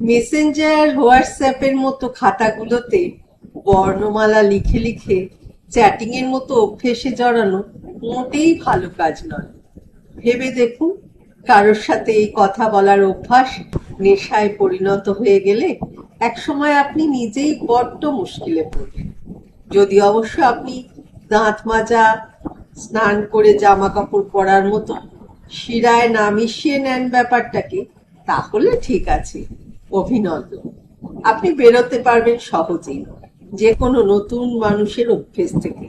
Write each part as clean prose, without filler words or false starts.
Messenger, হোয়াটসঅ্যাপের মতো খাতাগুলোতে বর্ণমালা লিখে লিখে চ্যাটিং এর মতো অভ্যেসে জড়ানো মোটেই ভালো কাজ নয়। ভেবে দেখুন, কারোর সাথে এই কথা বলার অভ্যাস নেশায় পরিণত হয়ে গেলে একসময় আপনি নিজেই বড্ড মুশকিলে পড়বেন। যদি অবশ্য আপনি দাঁত মাজা, স্নান করে জামা কাপড় পরার মতো শিরায় না মিশিয়ে নেন ব্যাপারটাকে, তাহলে ঠিক আছে, অভিনন্দন, আপনি বেরোতে পারবেন সহজেই যে কোনো নতুন মানুষের অভ্যেস থেকে।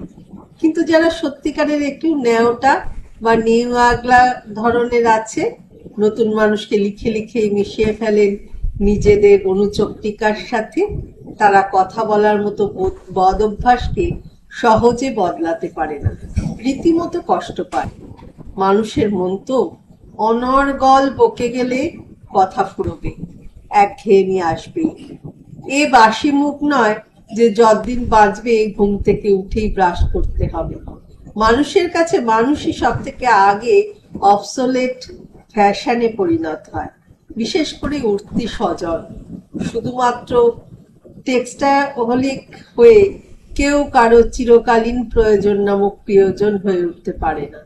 কিন্তু যারা সত্যিকারের একটু ন্যাওটা বা নিউ আগলা ধরনের আছে, নতুন মানুষকে লিখে লিখে মিশিয়ে ফেলেন নিজেদের অনুচক্রিকার সাথে, তারা কথা বলার মতো বদ অভ্যাসকে সহজে বদলাতে পারে না, রীতিমতো কষ্ট পায়। মানুষের মন তো অনর্গল বকে গেলে কথা ফুরবে, একঘেয়েমি আসবেই। এ বাসি মুখ নয় যে যতদিন বাঁচবে ঘুম থেকে উঠেই ব্রাশ করতে হবে। মানুষের কাছে মানুষই সব থেকে আগে অবসোলেট ফ্যাশনে পরিণত হয়, বিশেষ করে উঠতি স্বজন। শুধুমাত্র টেক্সটাহলিক হয়ে কেউ কারো চিরকালীন প্রয়োজন নামক প্রিয়জন হয়ে উঠতে পারে না।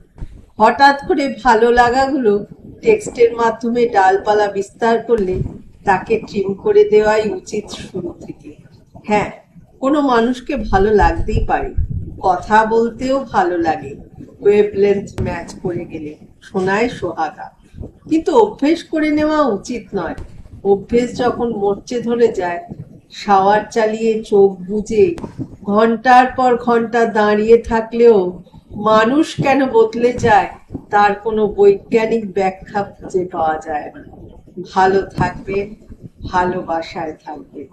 হঠাৎ করে ভালো লাগাগুলো টেক্সটের মাধ্যমে ডালপালা বিস্তার করলে তাকে ট্রিম করে দেওয়াই উচিত শুরু থেকে। হ্যাঁ, কোনো মানুষকে ভালো লাগতেই পারে, কথা বলতেও ভালো লাগে, ওয়েভলেন্থ ম্যাচ করে গেলে শোনায় সোহাগা। কিন্তু অভ্যেস করে নেওয়া উচিত নয়। অভ্যেস যখন মরচে ধরে যায়, শাওয়ার চালিয়ে চোখ বুজে ঘন্টার পর ঘন্টা দাঁড়িয়ে থাকলেও মানুষ কেন বদলে যায় তার কোনো বৈজ্ঞানিক ব্যাখ্যা খুঁজে পাওয়া যায় না। ভালো থাকবেন, ভালোবাসায় থাকবেন।